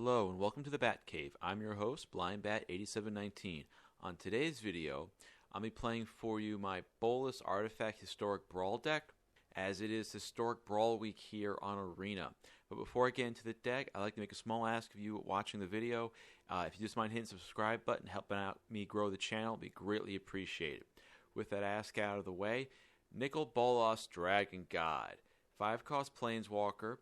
Hello and welcome to the Bat Cave. I'm your host, BlindBat8719. On today's video, I'll be playing for you my Bolas Artifact Historic Brawl deck, as it is Historic Brawl Week here on Arena. But before I get into the deck, I'd like to make a small ask of you watching the video. If you just mind hitting the subscribe button, helping out me grow the channel, it'd be greatly appreciated. With that ask out of the way, Nicol Bolas, Dragon God. 5-cost Planeswalker,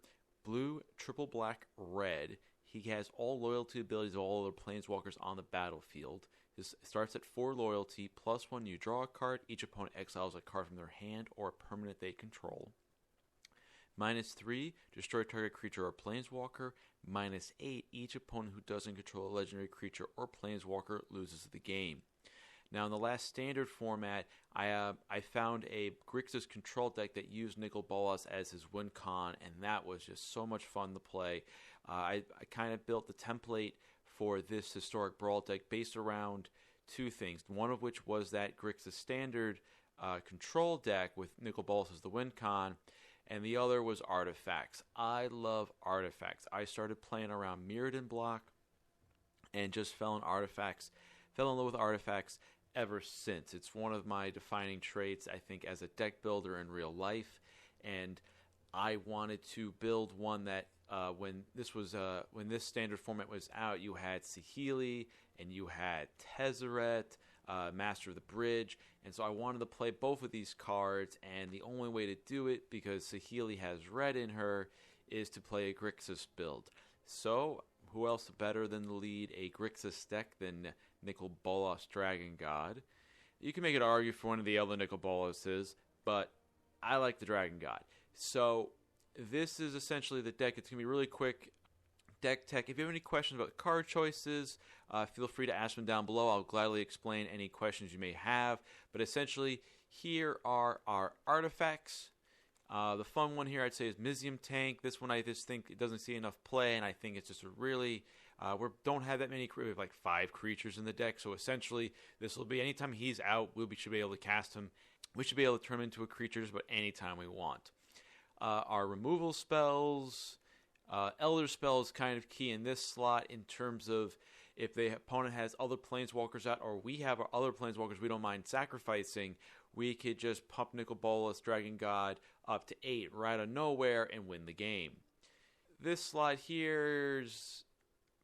blue, triple black, red. He has all loyalty abilities of all other Planeswalkers on the battlefield. This starts at 4 loyalty, +1 you draw a card, each opponent exiles a card from their hand or a permanent they control. -3, destroy target creature or Planeswalker. -8, each opponent who doesn't control a legendary creature or Planeswalker loses the game. Now, in the last standard format, I found a Grixis control deck that used Nicol Bolas as his win con, and that was just so much fun to play. I kind of built the template for this Historic Brawl deck based around two things, one of which was that Grixis standard control deck with Nicol Bolas as the win con, and the other was artifacts. I love artifacts. I started playing around Mirrodin block and just fell in love with artifacts ever since. It's one of my defining traits, I think, as a deck builder in real life, and I wanted to build one that when this standard format was out, you had Saheeli and you had Tezzeret, Master of the Bridge, and so I wanted to play both of these cards, and the only way to do it, because Saheeli has red in her, is to play a Grixis build. So who else better than to lead a Grixis deck than Nicol Bolas, Dragon God? You can make an argument for one of the other Nicol Bolases, but I like the Dragon God. So this is essentially the deck. It's going to be really quick deck tech. If you have any questions about card choices, feel free to ask them down below. I'll gladly explain any questions you may have. But essentially, here are our artifacts. The fun one here, I'd say, is Mizzium Tank. This one, I just think it doesn't see enough play, and I think it's just a really... we don't have that many... We have like 5 creatures in the deck, so essentially, this will be... Anytime he's out, we should be able to cast him. We should be able to turn him into a creature just about any time we want. Our removal spells... Elder Spell is kind of key in this slot in terms of if the opponent has other Planeswalkers out, or we have our other Planeswalkers we don't mind sacrificing, we could just pump Nicol Bolas, Dragon God, up to 8 right out of nowhere and win the game. This slot here's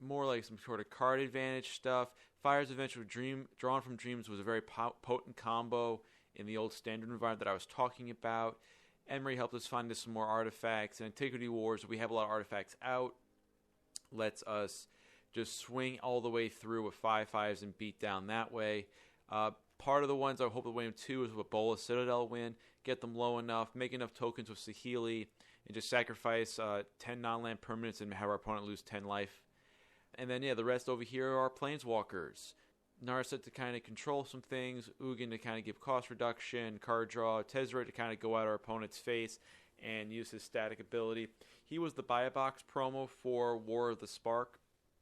more like some sort of card advantage stuff. Fire's Adventure with Drawn from Dreams was a very potent combo in the old standard environment that I was talking about. Emery helped us find us some more artifacts. And Antiquity Wars, we have a lot of artifacts out. Lets us just swing all the way through with 5/5s and beat down that way. Part of the ones I hope to win too is with Bolas Citadel win. Get them low enough, make enough tokens with Saheeli, and just sacrifice 10 non-land permanents and have our opponent lose 10 life. And then, yeah, the rest over here are Planeswalkers. Narset to kind of control some things, Ugin to kind of give cost reduction, card draw, Tezzeret to kind of go at our opponent's face and use his static ability. He was the buy a box promo for War of the Spark,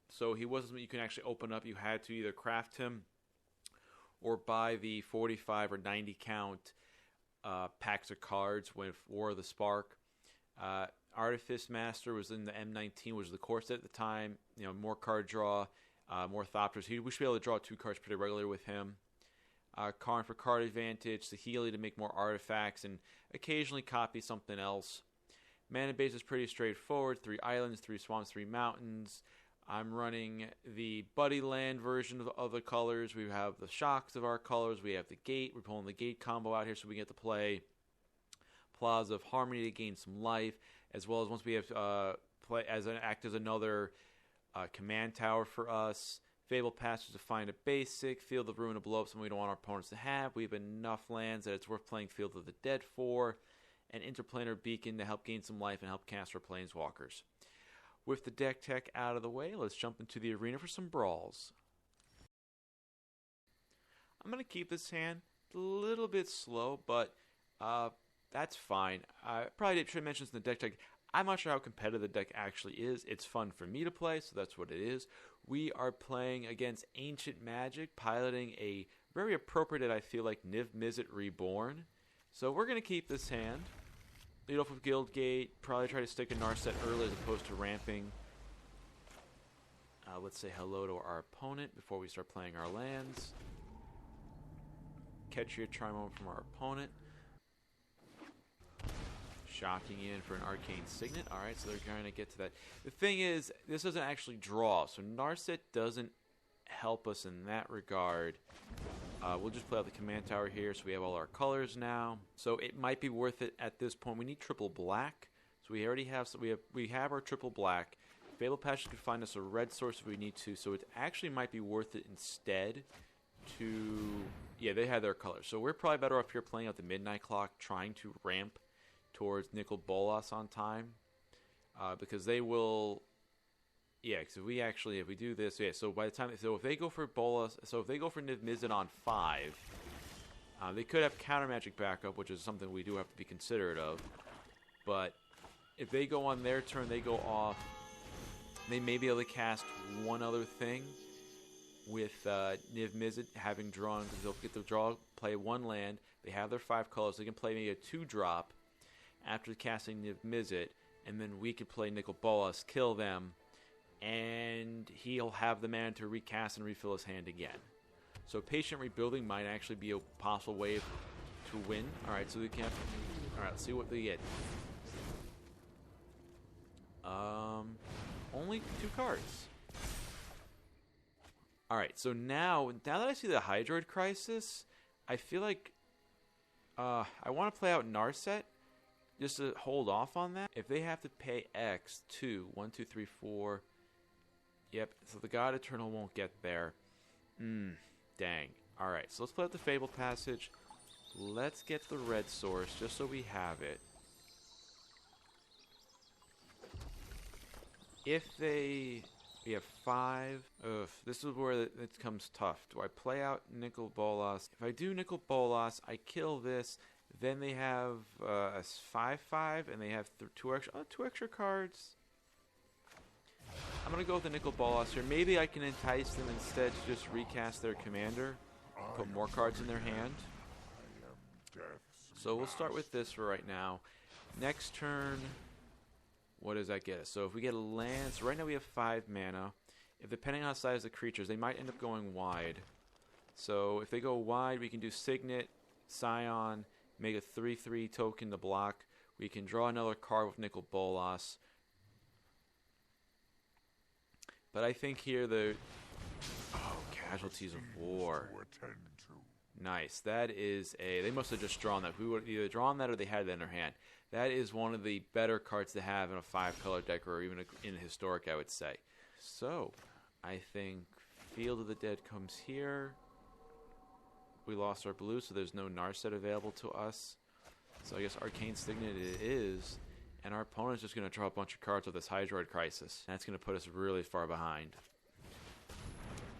so he wasn't something you can actually open up. You had to either craft him or buy the 45 or 90 count packs of cards with War of the Spark. Artifice Master was in the M19, which was the core set at the time. You know, more card draw. More Thopters. We should be able to draw 2 cards pretty regularly with him. Karn for card advantage. Saheeli to make more artifacts and occasionally copy something else. Mana base is pretty straightforward. 3 islands, 3 swamps, 3 mountains. I'm running the Buddy Land version of the colors. We have the shocks of our colors. We have the gate. We're pulling the gate combo out here so we get to play Plaza of Harmony to gain some life, as well as once we have act as another command tower for us. Fable Passage to find a basic. Field of Ruin to blow up something we don't want our opponents to have. We have enough lands that it's worth playing Field of the Dead for. An Interplanar Beacon to help gain some life and help cast our Planeswalkers. With the deck tech out of the way, let's jump into the arena for some brawls. I'm going to keep this hand a little bit slow, but that's fine. I probably should have mentioned in the deck tech, I'm not sure how competitive the deck actually is. It's fun for me to play, so that's what it is. We are playing against Ancient Magic, piloting a very appropriate, I feel like, Niv-Mizzet Reborn. So we're going to keep this hand. Lead off with Guildgate, probably try to stick a Narset early as opposed to ramping. Let's say hello to our opponent before we start playing our lands. Catch your Trimome from our opponent. Shocking in for an Arcane Signet. Alright, so they're trying to get to that. The thing is, this doesn't actually draw, so Narset doesn't help us in that regard. We'll just play out the command tower here, so we have all our colors now. So it might be worth it at this point. We need triple black, so we already have. So we have our triple black. Fabled Passion could find us a red source if we need to, so it actually might be worth it instead to. Yeah, they had their colors, so we're probably better off here playing out the midnight clock, trying to ramp towards Nicol Bolas on time, because they will. Yeah, because if we do this, yeah. So by the time, if they go for Bolas, so if they go for Niv-Mizzet on 5, they could have counter magic backup, which is something we do have to be considerate of. But if they go on their turn, they go off. They may be able to cast one other thing with Niv-Mizzet having drawn, because they'll get the draw, play one land. They have their 5 colors. They can play maybe a 2-drop after casting Niv-Mizzet, and then we could play Nicol Bolas, kill them, and he'll have the mana to recast and refill his hand again. So patient rebuilding might actually be a possible way to win. Alright, so we can. Alright, let's see what they get. Only 2 cards. Alright, so now that I see the Hydroid Crisis, I feel like I want to play out Narset just to hold off on that. If they have to pay X, 2, 1, 2, 3, 4. Yep, so the God Eternal won't get there. Dang. Alright, so let's play out the Fabled Passage. Let's get the red source just so we have it. If we have 5. Ugh, this is where it becomes tough. Do I play out Nicol Bolas? If I do Nicol Bolas, I kill this. Then they have a 5/5, and they have 2 extra cards. I'm going to go with the Nicol Bolas here. Maybe I can entice them instead to just recast their commander, put more cards in their hand. So we'll start with this for right now. Next turn, what does that get us? So if we get a land, so right now we have 5 mana. If depending on the size of the creatures, they might end up going wide. So if they go wide, we can do Signet, Scion, make a 3/3 token to block. We can draw another card with Nicol Bolas. But I think here Casualties of War. Nice. That is they must have just drawn that. We would have either drawn that or they had it in their hand. That is one of the better cards to have in a 5-color deck, or even in Historic, I would say. So, I think Field of the Dead comes here. We lost our blue, so there's no Narset available to us. So I guess Arcane Signet it is. And our opponent's just going to draw a bunch of cards with this Hydroid Crisis. That's going to put us really far behind.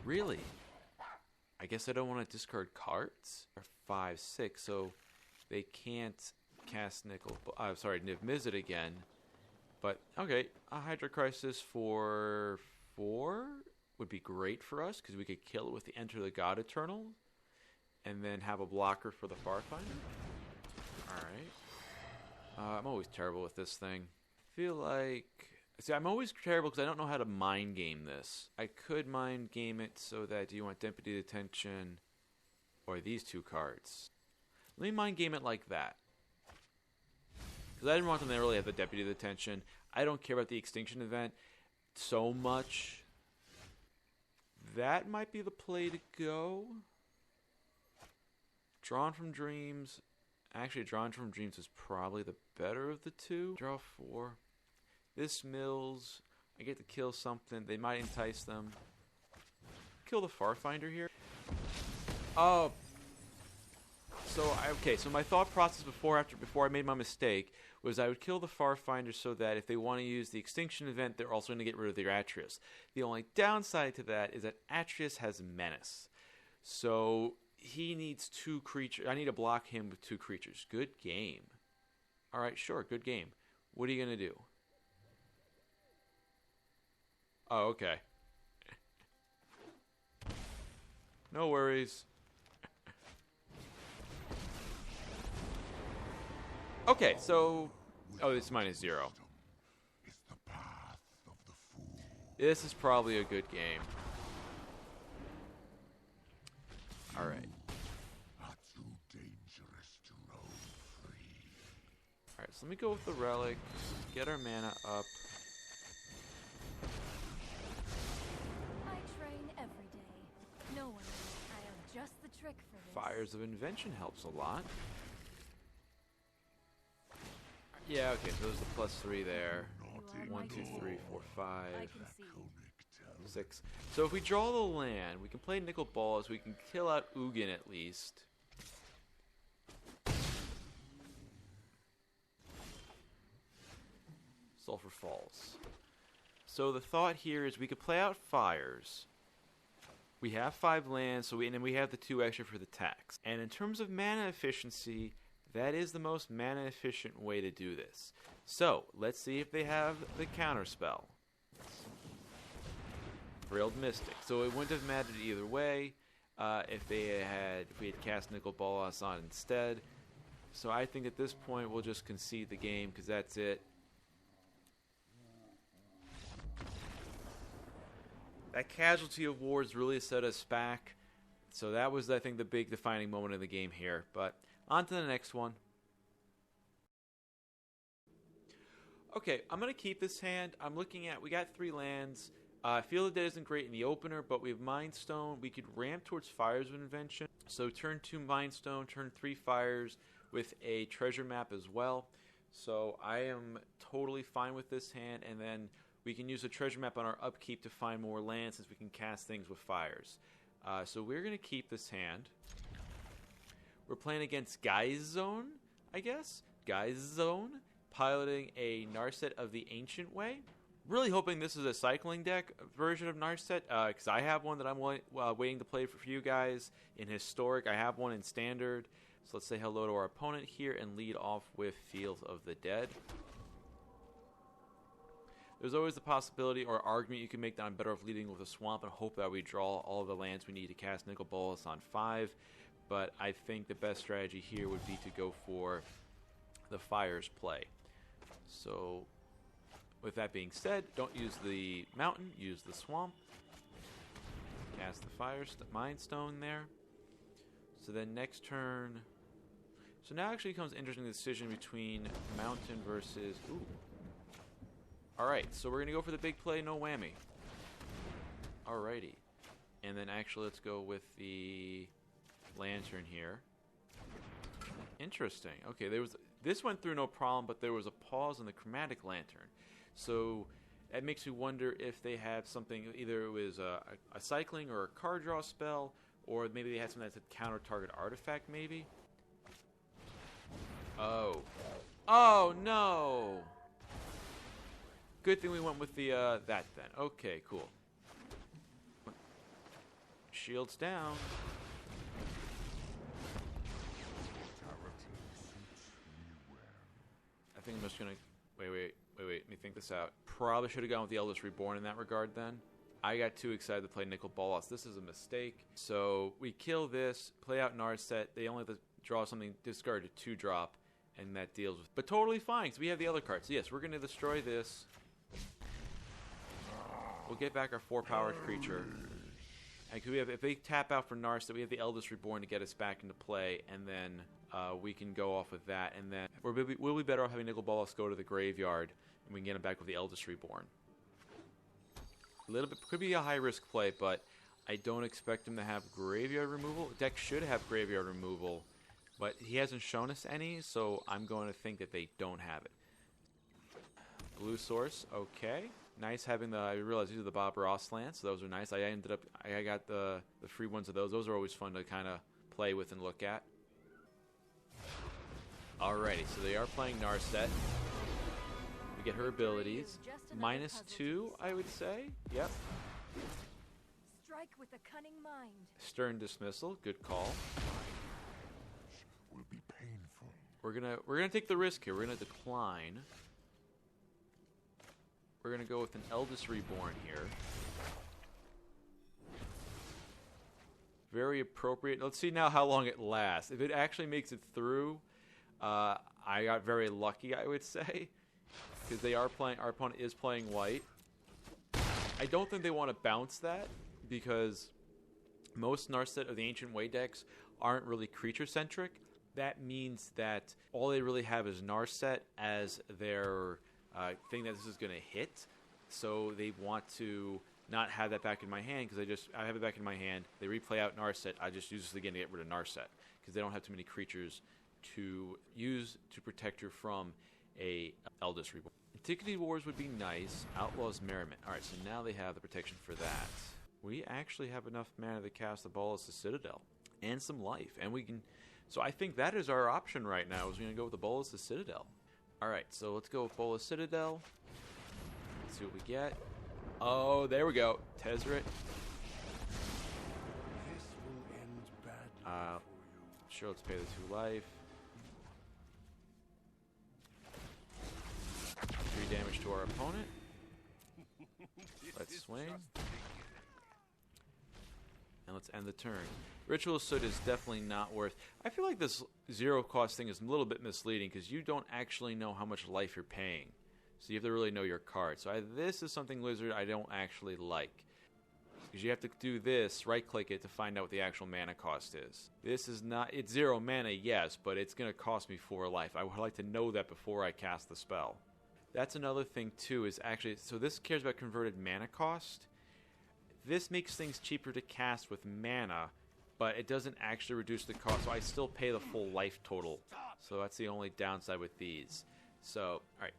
Really? I guess I don't want to discard cards? 5, 6, so they can't cast Niv-Mizzet again. But, okay, a Hydroid Crisis for 4 would be great for us, because we could kill it with the Enter the God Eternal, and then have a blocker for the Farfinder. Alright. I'm always terrible with this thing. I feel like... See, I'm always terrible because I don't know how to mind game this. I could mind game it so that, do you want Deputy Detention or these 2 cards? Let me mind game it like that. Because I didn't want them to really have the Deputy Detention. I don't care about the Extinction Event so much. That might be the play to go. Drawn from Dreams. Actually, Drawn from Dreams is probably the better of the 2. Draw 4. This mills. I get to kill something. They might entice them. Kill the Farfinder here. Oh. So my thought process before I made my mistake was I would kill the Farfinder so that if they want to use the Extinction Event, they're also going to get rid of their Atreus. The only downside to that is that Atreus has Menace. So he needs 2 creatures. I need to block him with 2 creatures. Good game. Alright, sure, good game. What are you going to do? Oh, okay. No worries. Okay, so... Oh, it's -0. This is probably a good game. Alright. Are too dangerous to roam free. Alright, so let me go with the relic. Get our mana up. I train every day. No one knows I have just the trick for this. Fires of Invention helps a lot. Yeah, okay, so there's the +3 there. 1, 2, 3, 4, 5, I can see. 6. So if we draw the land, we can play Nicol Bolas, we can kill out Ugin at least. Sulphur Falls. So the thought here is we could play out fires. We have 5 lands, and then we have the 2 extra for the tax. And in terms of mana efficiency, that is the most mana efficient way to do this. So let's see if they have the counterspell. Brailled Mystic. So it wouldn't have mattered either way if we had cast Nicol Bolas on instead. So I think at this point we'll just concede the game because that's it. That Casualty of Wars really set us back. So that was, I think, the big defining moment of the game here. But on to the next one. Okay, I'm going to keep this hand. I'm looking at, we got 3 lands. Field of Dead isn't great in the opener, but we have Mind Stone. We could ramp towards Fires of Invention. So turn 2 Mind Stone, turn 3 Fires with a treasure map as well. So I am totally fine with this hand. And then we can use a treasure map on our upkeep to find more lands since we can cast things with fires. So we're going to keep this hand. We're playing against GuiZzone, I guess. GuiZzone, piloting a Narset of the Ancient Way. Really hoping this is a cycling deck version of Narset, because I have one that I'm waiting to play for you guys in Historic. I have one in Standard. So let's say hello to our opponent here and lead off with Field of the Dead. There's always the possibility or argument you can make that I'm better off leading with a Swamp and hope that we draw all of the lands we need to cast Nicol Bolas on 5. But I think the best strategy here would be to go for the Fires play. So with that being said, don't use the Mountain, use the Swamp. Cast the Mind Stone there. So then next turn... So now actually comes an interesting decision between Mountain versus... Ooh. Alright, so we're going to go for the big play, no whammy. Alrighty. And then actually let's go with the Lantern here. Interesting. Okay, this went through no problem, but there was a pause in the Chromatic Lantern. So that makes me wonder if they have something, either it was a cycling or a card draw spell, or maybe they had something that said counter target artifact maybe. Oh. Oh no! Good thing we went with the that then. Okay, cool. Shields down. I think I'm just gonna wait. Let me think this out. Probably should have gone with the Eldest Reborn in that regard then. I got too excited to play Nicol Bolas. This is a mistake. So we kill this, play out Narset. They only have to draw something, discard a 2-drop, and that deals with. But totally fine, because we have the other cards. Yes, we're gonna destroy this. We'll get back our 4-powered creature. And if they tap out for Narset, we have the Eldest Reborn to get us back into play, and then we can go off with that. And then we'll be better off having Nicol Bolas go to the graveyard, and we can get him back with the Eldest Reborn. A little bit could be a high-risk play, but I don't expect him to have graveyard removal. Deck should have graveyard removal, but he hasn't shown us any, so I'm going to think that they don't have it. Blue source, okay. Nice having I realized these are the Bob Ross lands, so those are nice. I got the free ones of those. Those are always fun to kind of play with and look at. Alrighty, so they are playing Narset. We get her abilities. -2, I would say. Yep. Strike with a cunning mind. Stern Dismissal, good call. Will be painful. We're gonna take the risk here. We're gonna decline. We're going to go with an Eldest Reborn here. Very appropriate. Let's see now how long it lasts. If it actually makes it through, I got very lucky, I would say. Because they are playing, our opponent is playing white. I don't think they want to bounce that because most Narset of the Ancient Way decks aren't really creature-centric. That means that all they really have is Narset as their thing that this is going to hit. So they want to not have that back in my hand because I have it back in my hand. They replay out Narset. I just use this again to get rid of Narset because they don't have too many creatures to use to protect her from a Eldest Reborn. Antiquity Wars would be nice. Outlaws Merriment. Alright, so now they have the protection for that. We actually have enough mana to cast the Bolas to Citadel. And some life. And we can... So I think that is our option right now, is we're going to go with the Bolas to Citadel. Alright, so let's go with Bolas Citadel. Let's see what we get. Oh, there we go. Tezzeret. This will end badly for you. Sure, let's pay the 2 life. 3 damage to our opponent. Let's swing. And let's end the turn. Ritual Soot is definitely not worth... I feel like this 0 cost thing is a little bit misleading because you don't actually know how much life you're paying. So you have to really know your card. So this is something, Lizard, I don't actually like. Because you have to do this, right-click it to find out what the actual mana cost is. This is not... It's 0 mana, yes, but it's going to cost me 4 life. I would like to know that before I cast the spell. That's another thing, too, is actually... So this cares about converted mana cost. This makes things cheaper to cast with mana, but it doesn't actually reduce the cost, so I still pay the full life total. So that's the only downside with these. So, alright,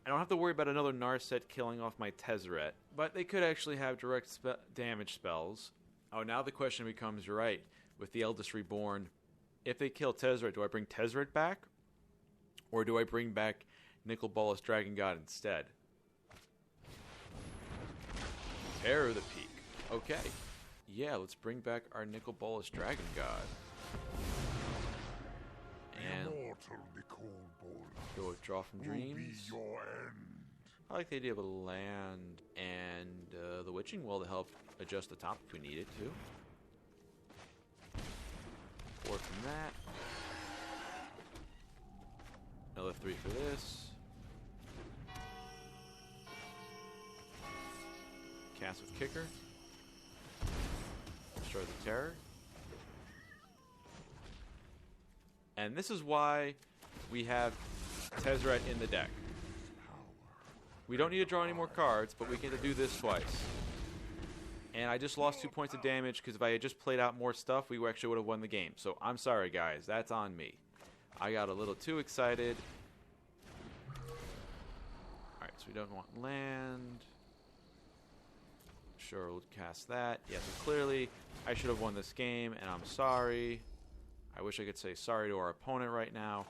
I don't have to worry about another Narset killing off my Tezzeret, but they could actually have direct damage spells. Oh, now the question becomes, you're right, with the Eldest Reborn, if they kill Tezzeret, do I bring Tezzeret back? Or do I bring back Nicol Bolas Dragon God instead? Terror of the Peak. Okay. Yeah, let's bring back our Nicol Bolas Dragon God. And Immortal Nicol Bolas go with Draw from will be Dreams. your end. I like the idea of a land and the Witching Well to help adjust the top if we need it too. 4 from that. Another 3 for this. Cast with Kicker. Destroy the Terror. And this is why we have Tezzeret in the deck. We don't need to draw any more cards, but we get to do this twice. And I just lost 2 points of damage because if I had just played out more stuff, we actually would have won the game. So I'm sorry, guys. That's on me. I got a little too excited. Alright, so we don't want land. Sure, we'll cast that. Yeah, so clearly I should have won this game, and I'm sorry. I wish I could say sorry to our opponent right now.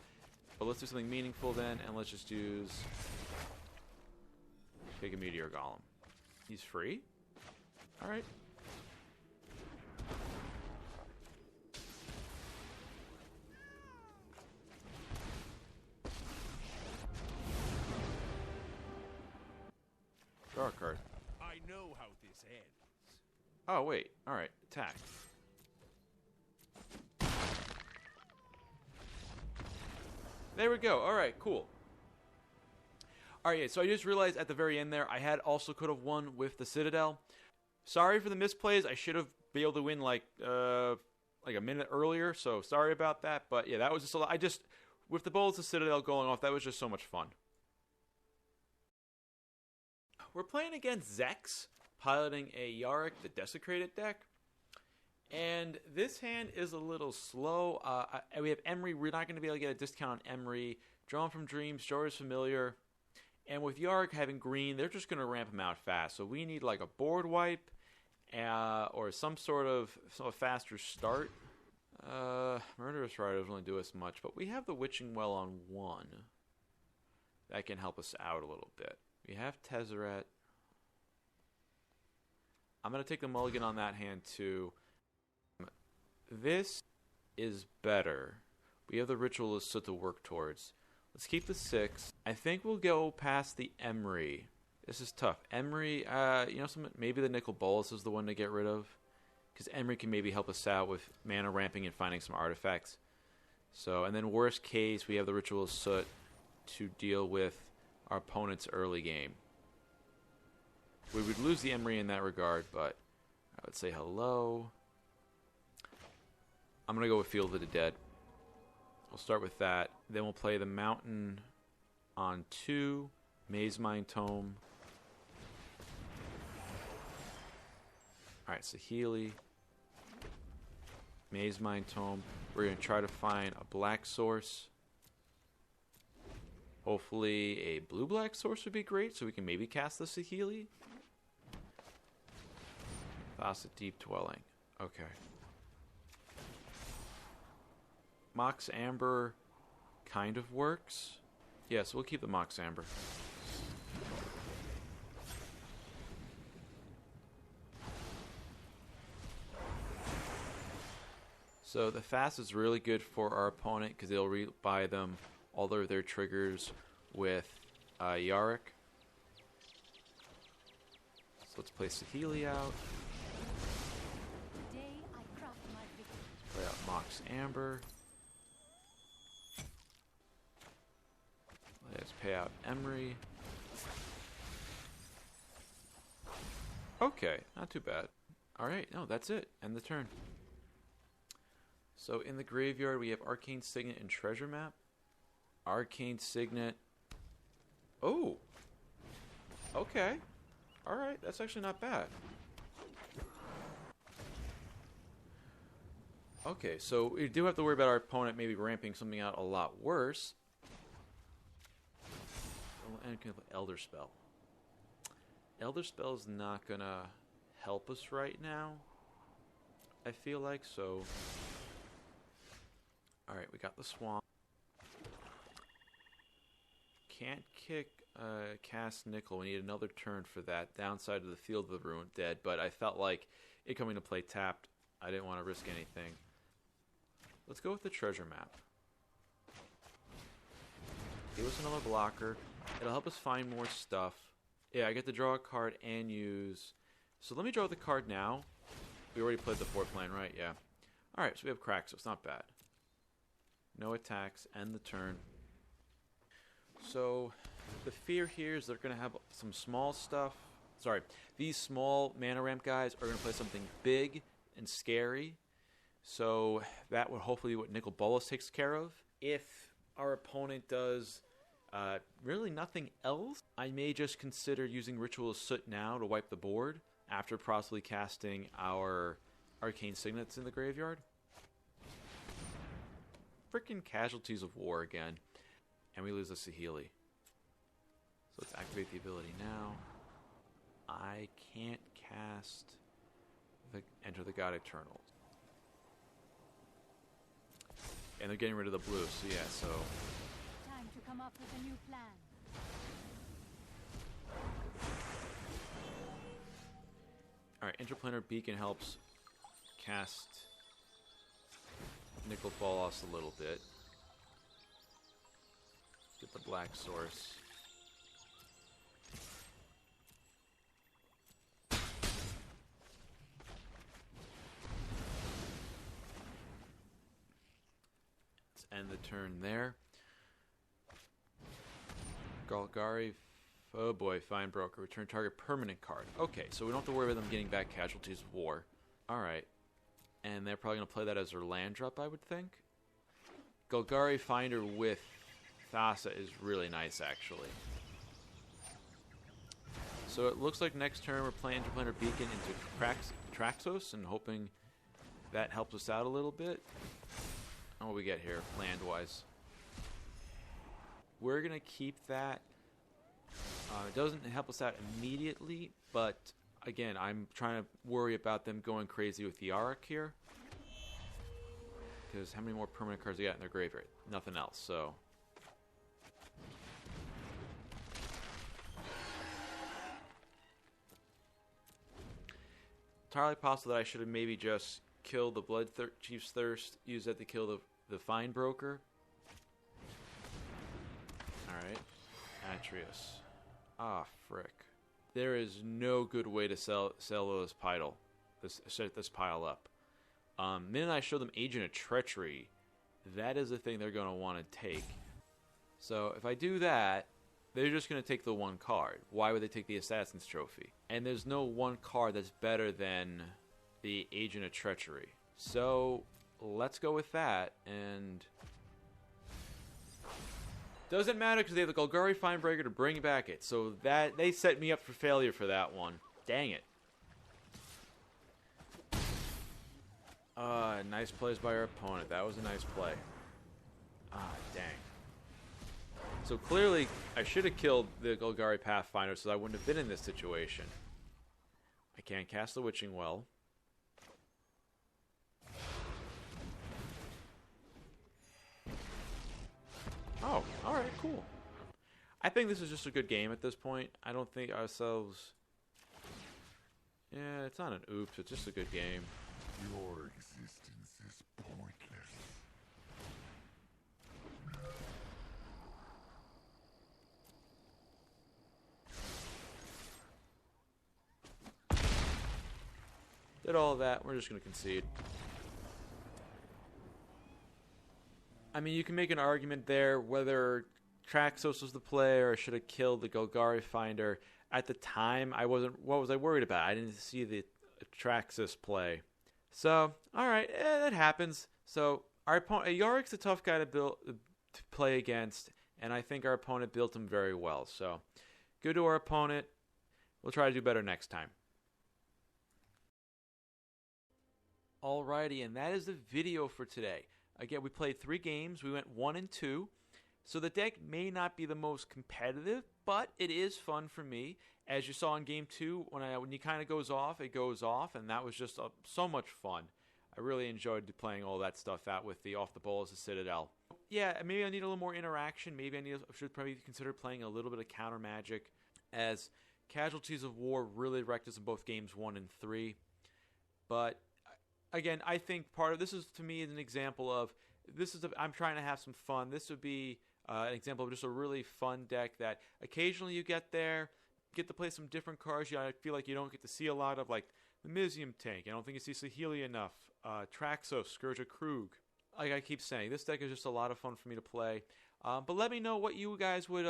But let's do something meaningful then, and let's just use Big Meteor Golem. He's free? Alright. Draw a card. I know how this ends. Oh, wait. Alright. Attack. There we go. Alright, cool. Alright, yeah, so I just realized at the very end there, I had also could have won with the Citadel. Sorry for the misplays. I should have been able to win like a minute earlier, so sorry about that. But yeah, that was just a lot. With the Bolas of Citadel going off, that was just so much fun. We're playing against Zechs, piloting a Yarok, the Desecrated deck. And this hand is a little slow. We have Emery. We're not going to be able to get a discount on Emery. Drawn from Dreams, Jora's Familiar. And with Yarok having green, they're just going to ramp him out fast. So we need like a board wipe or some sort of faster start. Murderous Rider doesn't really do us much, but we have the Witching Well on 1. That can help us out a little bit. We have Tezzeret. I'm going to take the mulligan on that hand too. This is better. We have the Ritualist Soot to work towards. Let's keep the 6. I think we'll go past the Emery. This is tough. Emery, maybe the Nicol Bolas is the one to get rid of. Because Emery can maybe help us out with mana ramping and finding some artifacts. So, and then worst case, we have the Ritualist Soot to deal with our opponent's early game. We would lose the Emery in that regard, but I would say hello. I'm going to go with Field of the Dead. We'll start with that. Then we'll play the Mountain on 2. Mazemind Tome. Alright, Saheeli. Mazemind Tome. We're going to try to find a black source. Hopefully a blue-black source would be great, so we can maybe cast the Saheeli. Thassa Deep Dwelling. Okay. Mox Amber kind of works. Yes, we'll keep the Mox Amber. So the fast is really good for our opponent because they'll buy them all of their triggers with Yarok. So let's play Saheeli out. Today I craft my victory. Play out Mox Amber. Let's pay out Emery. Okay, not too bad. Alright, no, that's it. End the turn. So in the graveyard we have Arcane Signet and Treasure Map. Arcane Signet. Oh! Okay. Alright, that's actually not bad. Okay, so we do have to worry about our opponent maybe ramping something out a lot worse. And Elder Spell. Elder Spell is not gonna help us right now, I feel like, so... Alright, we got the Swamp. Can't cast Nicol. We need another turn for that. Downside of the Field of the Ruined Dead, but I felt like it coming to play tapped. I didn't want to risk anything. Let's go with the Treasure Map. Give us another blocker. It'll help us find more stuff. Yeah, I get to draw a card and use... So let me draw the card now. We already played the 4th land, right? Yeah. Alright, so we have cracks, so it's not bad. No attacks, end the turn. So, the fear here is they're going to have some small stuff. Sorry, these small mana ramp guys are going to play something big and scary. So, that would hopefully be what Nicol Bolas takes care of. If our opponent does really nothing else, I may just consider using Ritual of Soot now to wipe the board after possibly casting our Arcane Signets in the graveyard. Freaking Casualties of War again. And we lose a Saheeli. So let's activate the ability now. I can't cast the Enter the God Eternal. And they're getting rid of the blue, so yeah, so... Time to come up with a new plan. Alright, Interplanar Beacon helps cast Nicol Bolas a little bit. Get the black source. Let's end the turn there. Golgari. Oh boy, Fine Broker. Return target permanent card. Okay, so we don't have to worry about them getting back Casualties of War. Alright. And they're probably going to play that as their land drop, I would think. Golgari Finder with Thassa is really nice, actually. So it looks like next turn we're playing Interplanar Beacon into Traxos and hoping that helps us out a little bit. And what we get here, land-wise. We're going to keep that. It doesn't help us out immediately, but again, I'm trying to worry about them going crazy with the Yarok here. Because how many more permanent cards they got in their graveyard? Nothing else, so... Entirely possible that I should have maybe just killed the Blood Chief's Thirst, use that to kill the Fine Broker. Alright. Atreus. Ah, frick. There is no good way to sell this pile. Set this pile up. Minute I show them Agent of Treachery, that is the thing they're going to want to take. So if I do that, they're just going to take the one card. Why would they take the Assassin's Trophy? And there's no one card that's better than the Agent of Treachery. So let's go with that. And doesn't matter because they have the Golgari Finebreaker to bring back it. So that they set me up for failure for that one. Dang it. Nice plays by our opponent. That was a nice play. Dang. So clearly, I should have killed the Golgari Pathfinder so I wouldn't have been in this situation. I can't cast the Witching Well. Oh, alright, cool. I think this is just a good game at this point. I don't think ourselves... Yeah, it's not an oops, it's just a good game. Your existence is pointless. Did all of that, we're just going to concede. I mean, you can make an argument there whether Traxos was the play or I should have killed the Golgari Finder. At the time, I wasn't. What was I worried about? I didn't see the Traxos play. So, alright, that happens. So, our opponent, Yarok's a tough guy to play against, and I think our opponent built him very well. So, good to our opponent. We'll try to do better next time. Alrighty, and that is the video for today. Again, we played 3 games. We went 1 and 2. So the deck may not be the most competitive, but it is fun for me. As you saw in Game 2, when he kind of goes off, it goes off, and that was just so much fun. I really enjoyed playing all that stuff out with the Off the Bolas of Citadel. Yeah, maybe I need a little more interaction. Maybe I should probably consider playing a little bit of counter magic, as Casualties of War really wrecked us in both Games 1 and 3. But again, I think part of this is, to me, an example of I'm trying to have some fun. This would be an example of just a really fun deck that occasionally you get to play some different cards. I feel like you don't get to see a lot of, like the Mizzium Tank. I don't think you see Saheeli enough. Traxos, Scourge of Krug. Like I keep saying, this deck is just a lot of fun for me to play. But let me know what you guys would,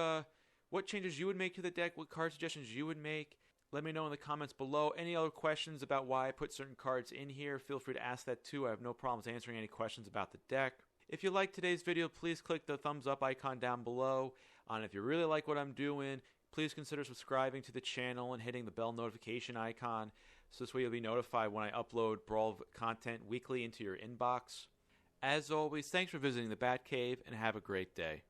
what changes you would make to the deck, what card suggestions you would make. Let me know in the comments below. Any other questions about why I put certain cards in here, feel free to ask that too. I have no problems answering any questions about the deck. If you liked today's video, please click the thumbs up icon down below. And if you really like what I'm doing, please consider subscribing to the channel and hitting the bell notification icon. So this way you'll be notified when I upload Brawl content weekly into your inbox. As always, thanks for visiting the Batcave and have a great day.